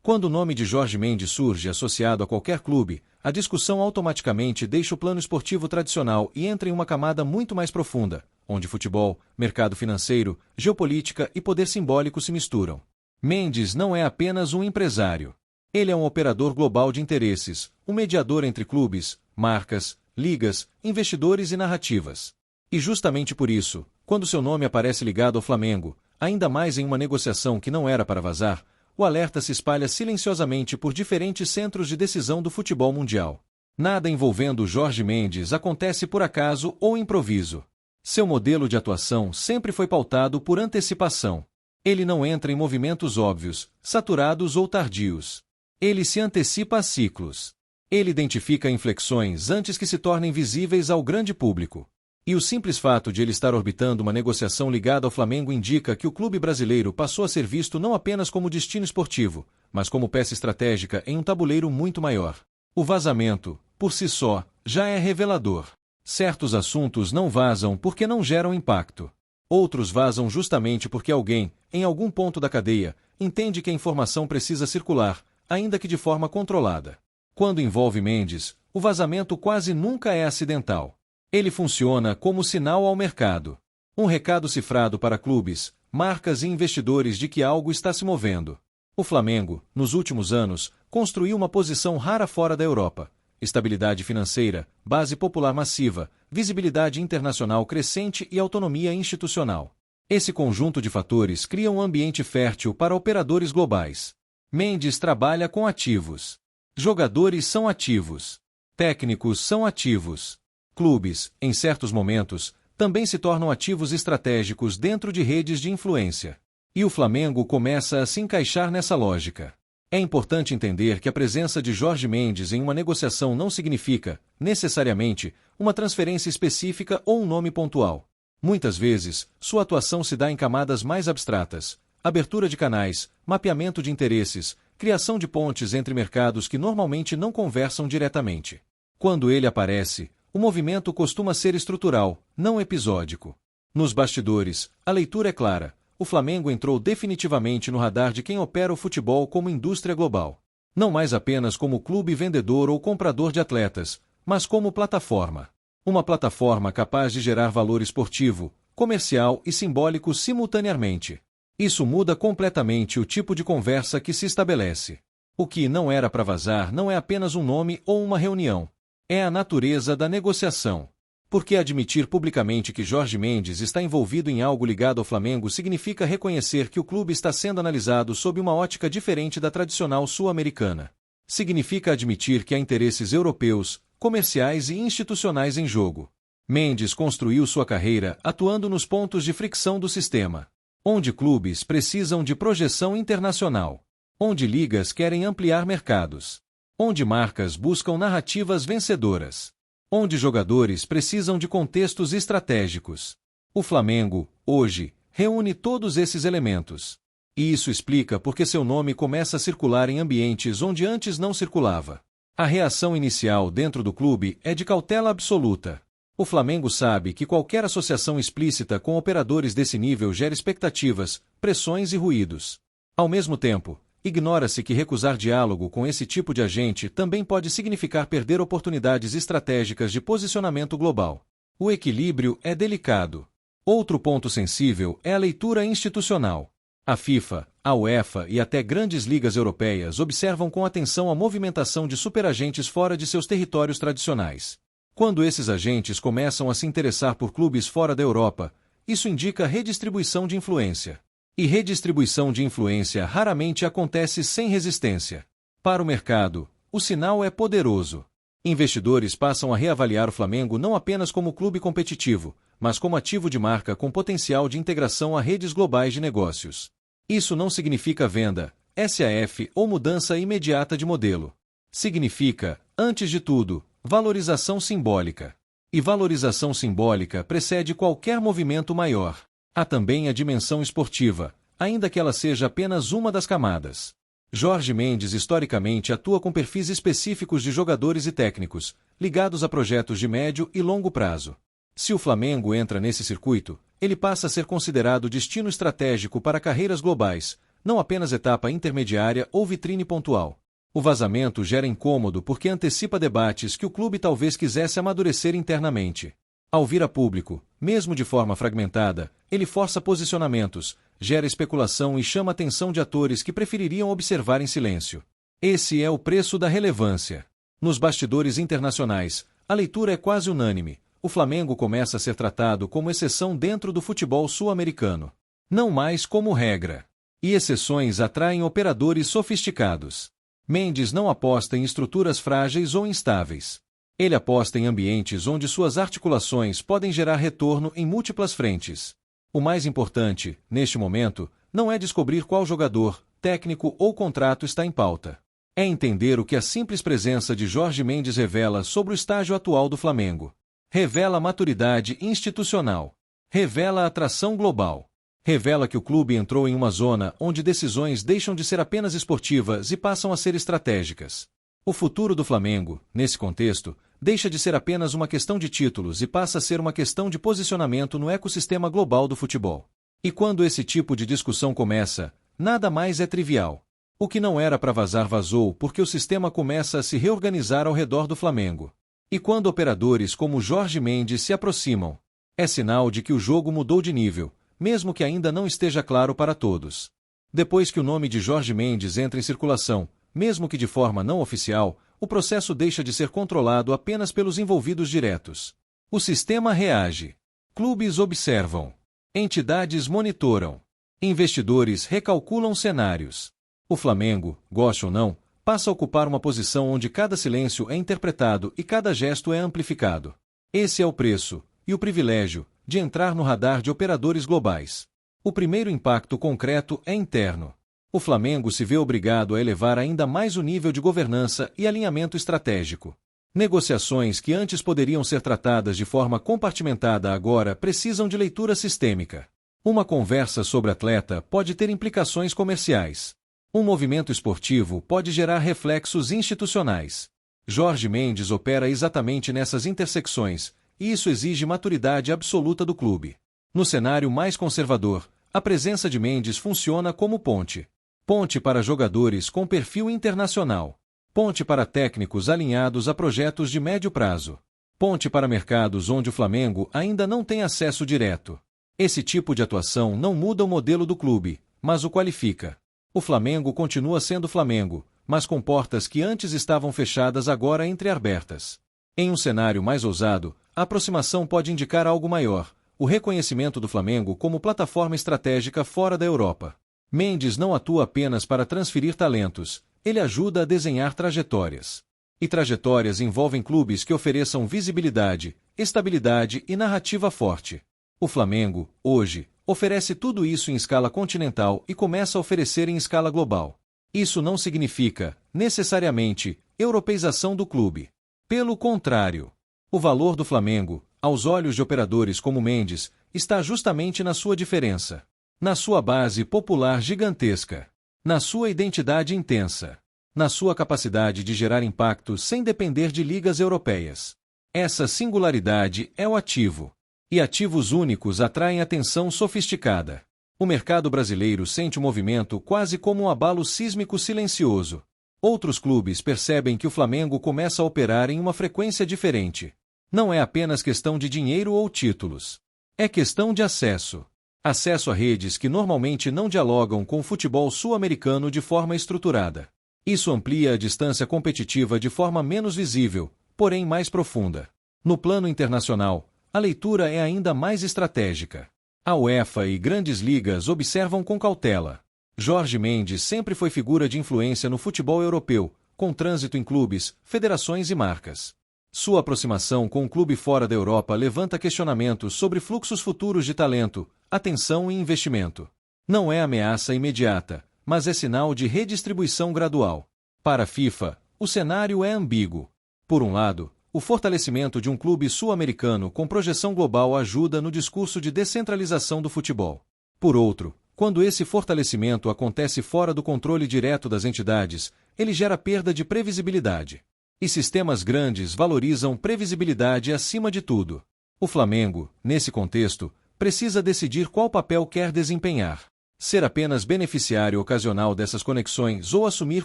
Quando o nome de Jorge Mendes surge associado a qualquer clube, a discussão automaticamente deixa o plano esportivo tradicional e entra em uma camada muito mais profunda, onde futebol, mercado financeiro, geopolítica e poder simbólico se misturam. Mendes não é apenas um empresário. Ele é um operador global de interesses, um mediador entre clubes, marcas, ligas, investidores e narrativas. E justamente por isso, quando seu nome aparece ligado ao Flamengo, ainda mais em uma negociação que não era para vazar, o alerta se espalha silenciosamente por diferentes centros de decisão do futebol mundial. Nada envolvendo Jorge Mendes acontece por acaso ou improviso. Seu modelo de atuação sempre foi pautado por antecipação. Ele não entra em movimentos óbvios, saturados ou tardios. Ele se antecipa a ciclos. Ele identifica inflexões antes que se tornem visíveis ao grande público. E o simples fato de ele estar orbitando uma negociação ligada ao Flamengo indica que o clube brasileiro passou a ser visto não apenas como destino esportivo, mas como peça estratégica em um tabuleiro muito maior. O vazamento, por si só, já é revelador. Certos assuntos não vazam porque não geram impacto. Outros vazam justamente porque alguém, em algum ponto da cadeia, entende que a informação precisa circular, ainda que de forma controlada. Quando envolve Mendes, o vazamento quase nunca é acidental. Ele funciona como sinal ao mercado. Um recado cifrado para clubes, marcas e investidores de que algo está se movendo. O Flamengo, nos últimos anos, construiu uma posição rara fora da Europa. Estabilidade financeira, base popular massiva, visibilidade internacional crescente e autonomia institucional. Esse conjunto de fatores cria um ambiente fértil para operadores globais. Mendes trabalha com ativos. Jogadores são ativos. Técnicos são ativos. Clubes, em certos momentos, também se tornam ativos estratégicos dentro de redes de influência. E o Flamengo começa a se encaixar nessa lógica. É importante entender que a presença de Jorge Mendes em uma negociação não significa, necessariamente, uma transferência específica ou um nome pontual. Muitas vezes, sua atuação se dá em camadas mais abstratas: abertura de canais, mapeamento de interesses, criação de pontes entre mercados que normalmente não conversam diretamente. Quando ele aparece, o movimento costuma ser estrutural, não episódico. Nos bastidores, a leitura é clara. O Flamengo entrou definitivamente no radar de quem opera o futebol como indústria global. Não mais apenas como clube vendedor ou comprador de atletas, mas como plataforma. Uma plataforma capaz de gerar valor esportivo, comercial e simbólico simultaneamente. Isso muda completamente o tipo de conversa que se estabelece. O que não era para vazar não é apenas um nome ou uma reunião. É a natureza da negociação. Porque admitir publicamente que Jorge Mendes está envolvido em algo ligado ao Flamengo significa reconhecer que o clube está sendo analisado sob uma ótica diferente da tradicional sul-americana. Significa admitir que há interesses europeus, comerciais e institucionais em jogo. Mendes construiu sua carreira atuando nos pontos de fricção do sistema. Onde clubes precisam de projeção internacional. Onde ligas querem ampliar mercados. Onde marcas buscam narrativas vencedoras. Onde jogadores precisam de contextos estratégicos. O Flamengo, hoje, reúne todos esses elementos. E isso explica porque seu nome começa a circular em ambientes onde antes não circulava. A reação inicial dentro do clube é de cautela absoluta. O Flamengo sabe que qualquer associação explícita com operadores desse nível gera expectativas, pressões e ruídos. Ao mesmo tempo, ignora-se que recusar diálogo com esse tipo de agente também pode significar perder oportunidades estratégicas de posicionamento global. O equilíbrio é delicado. Outro ponto sensível é a leitura institucional. A FIFA, a UEFA e até grandes ligas europeias observam com atenção a movimentação de superagentes fora de seus territórios tradicionais. Quando esses agentes começam a se interessar por clubes fora da Europa, isso indica redistribuição de influência. E redistribuição de influência raramente acontece sem resistência. Para o mercado, o sinal é poderoso. Investidores passam a reavaliar o Flamengo não apenas como clube competitivo, mas como ativo de marca com potencial de integração a redes globais de negócios. Isso não significa venda, SAF ou mudança imediata de modelo. Significa, antes de tudo, valorização simbólica. E valorização simbólica precede qualquer movimento maior. Há também a dimensão esportiva, ainda que ela seja apenas uma das camadas. Jorge Mendes historicamente atua com perfis específicos de jogadores e técnicos, ligados a projetos de médio e longo prazo. Se o Flamengo entra nesse circuito, ele passa a ser considerado destino estratégico para carreiras globais, não apenas etapa intermediária ou vitrine pontual. O vazamento gera incômodo porque antecipa debates que o clube talvez quisesse amadurecer internamente. Ao vir a público, mesmo de forma fragmentada, ele força posicionamentos, gera especulação e chama a atenção de atores que prefeririam observar em silêncio. Esse é o preço da relevância. Nos bastidores internacionais, a leitura é quase unânime. O Flamengo começa a ser tratado como exceção dentro do futebol sul-americano. Não mais como regra. E exceções atraem operadores sofisticados. Mendes não aposta em estruturas frágeis ou instáveis. Ele aposta em ambientes onde suas articulações podem gerar retorno em múltiplas frentes. O mais importante, neste momento, não é descobrir qual jogador, técnico ou contrato está em pauta. É entender o que a simples presença de Jorge Mendes revela sobre o estágio atual do Flamengo. Revela maturidade institucional. Revela atração global. Revela que o clube entrou em uma zona onde decisões deixam de ser apenas esportivas e passam a ser estratégicas. O futuro do Flamengo, nesse contexto, deixa de ser apenas uma questão de títulos e passa a ser uma questão de posicionamento no ecossistema global do futebol. E quando esse tipo de discussão começa, nada mais é trivial. O que não era para vazar vazou porque o sistema começa a se reorganizar ao redor do Flamengo. E quando operadores como Jorge Mendes se aproximam, é sinal de que o jogo mudou de nível, mesmo que ainda não esteja claro para todos. Depois que o nome de Jorge Mendes entra em circulação, mesmo que de forma não oficial, o processo deixa de ser controlado apenas pelos envolvidos diretos. O sistema reage. Clubes observam. Entidades monitoram. Investidores recalculam cenários. O Flamengo, goste ou não, passa a ocupar uma posição onde cada silêncio é interpretado e cada gesto é amplificado. Esse é o preço, e o privilégio, de entrar no radar de operadores globais. O primeiro impacto concreto é interno. O Flamengo se vê obrigado a elevar ainda mais o nível de governança e alinhamento estratégico. Negociações que antes poderiam ser tratadas de forma compartimentada agora precisam de leitura sistêmica. Uma conversa sobre atleta pode ter implicações comerciais. Um movimento esportivo pode gerar reflexos institucionais. Jorge Mendes opera exatamente nessas intersecções, e isso exige maturidade absoluta do clube. No cenário mais conservador, a presença de Mendes funciona como ponte. Ponte para jogadores com perfil internacional. Ponte para técnicos alinhados a projetos de médio prazo. Ponte para mercados onde o Flamengo ainda não tem acesso direto. Esse tipo de atuação não muda o modelo do clube, mas o qualifica. O Flamengo continua sendo Flamengo, mas com portas que antes estavam fechadas agora entreabertas. Em um cenário mais ousado, a aproximação pode indicar algo maior, o reconhecimento do Flamengo como plataforma estratégica fora da Europa. Mendes não atua apenas para transferir talentos, ele ajuda a desenhar trajetórias. E trajetórias envolvem clubes que ofereçam visibilidade, estabilidade e narrativa forte. O Flamengo, hoje, oferece tudo isso em escala continental e começa a oferecer em escala global. Isso não significa, necessariamente, europeização do clube. Pelo contrário, o valor do Flamengo, aos olhos de operadores como Mendes, está justamente na sua diferença. Na sua base popular gigantesca. Na sua identidade intensa. Na sua capacidade de gerar impacto sem depender de ligas europeias. Essa singularidade é o ativo. E ativos únicos atraem atenção sofisticada. O mercado brasileiro sente o movimento quase como um abalo sísmico silencioso. Outros clubes percebem que o Flamengo começa a operar em uma frequência diferente. Não é apenas questão de dinheiro ou títulos. É questão de acesso. Acesso a redes que normalmente não dialogam com o futebol sul-americano de forma estruturada. Isso amplia a distância competitiva de forma menos visível, porém mais profunda. No plano internacional, a leitura é ainda mais estratégica. A UEFA e grandes ligas observam com cautela. Jorge Mendes sempre foi figura de influência no futebol europeu, com trânsito em clubes, federações e marcas. Sua aproximação com um clube fora da Europa levanta questionamentos sobre fluxos futuros de talento, atenção e investimento. Não é ameaça imediata, mas é sinal de redistribuição gradual. Para a FIFA, o cenário é ambíguo. Por um lado, o fortalecimento de um clube sul-americano com projeção global ajuda no discurso de descentralização do futebol. Por outro, quando esse fortalecimento acontece fora do controle direto das entidades, ele gera perda de previsibilidade. E sistemas grandes valorizam previsibilidade acima de tudo. O Flamengo, nesse contexto, precisa decidir qual papel quer desempenhar. ser apenas beneficiário ocasional dessas conexões ou assumir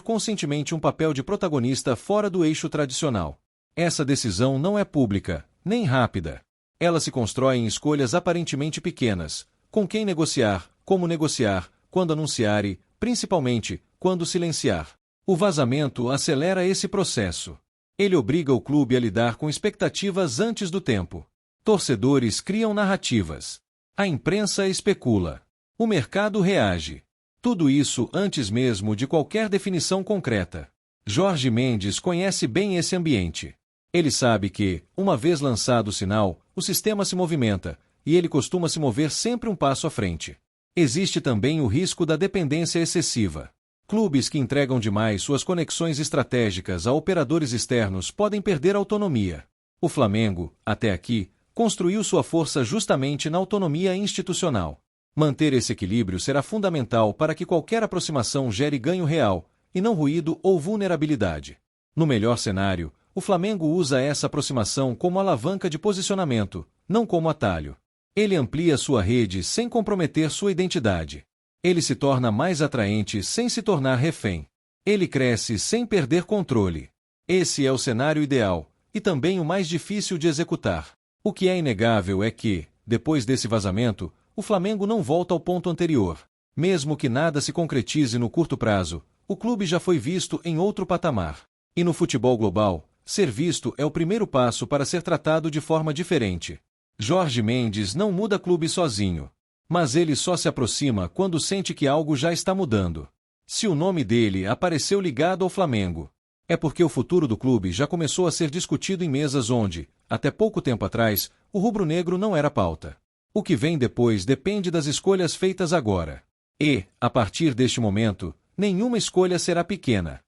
conscientemente um papel de protagonista fora do eixo tradicional. Essa decisão não é pública, nem rápida. Ela se constrói em escolhas aparentemente pequenas: com quem negociar, como negociar, quando anunciar e, principalmente, quando silenciar. O vazamento acelera esse processo. Ele obriga o clube a lidar com expectativas antes do tempo. Torcedores criam narrativas. A imprensa especula. O mercado reage. Tudo isso antes mesmo de qualquer definição concreta. Jorge Mendes conhece bem esse ambiente. Ele sabe que, uma vez lançado o sinal, o sistema se movimenta, e ele costuma se mover sempre um passo à frente. Existe também o risco da dependência excessiva. Clubes que entregam demais suas conexões estratégicas a operadores externos podem perder autonomia. O Flamengo, até aqui, construiu sua força justamente na autonomia institucional. Manter esse equilíbrio será fundamental para que qualquer aproximação gere ganho real, e não ruído ou vulnerabilidade. No melhor cenário, o Flamengo usa essa aproximação como alavanca de posicionamento, não como atalho. Ele amplia sua rede sem comprometer sua identidade. Ele se torna mais atraente sem se tornar refém. Ele cresce sem perder controle. Esse é o cenário ideal, e também o mais difícil de executar. O que é inegável é que, depois desse vazamento, o Flamengo não volta ao ponto anterior. Mesmo que nada se concretize no curto prazo, o clube já foi visto em outro patamar. E no futebol global, ser visto é o primeiro passo para ser tratado de forma diferente. Jorge Mendes não muda clube sozinho. Mas ele só se aproxima quando sente que algo já está mudando. Se o nome dele apareceu ligado ao Flamengo, é porque o futuro do clube já começou a ser discutido em mesas onde, até pouco tempo atrás, o rubro-negro não era pauta. O que vem depois depende das escolhas feitas agora. E, a partir deste momento, nenhuma escolha será pequena.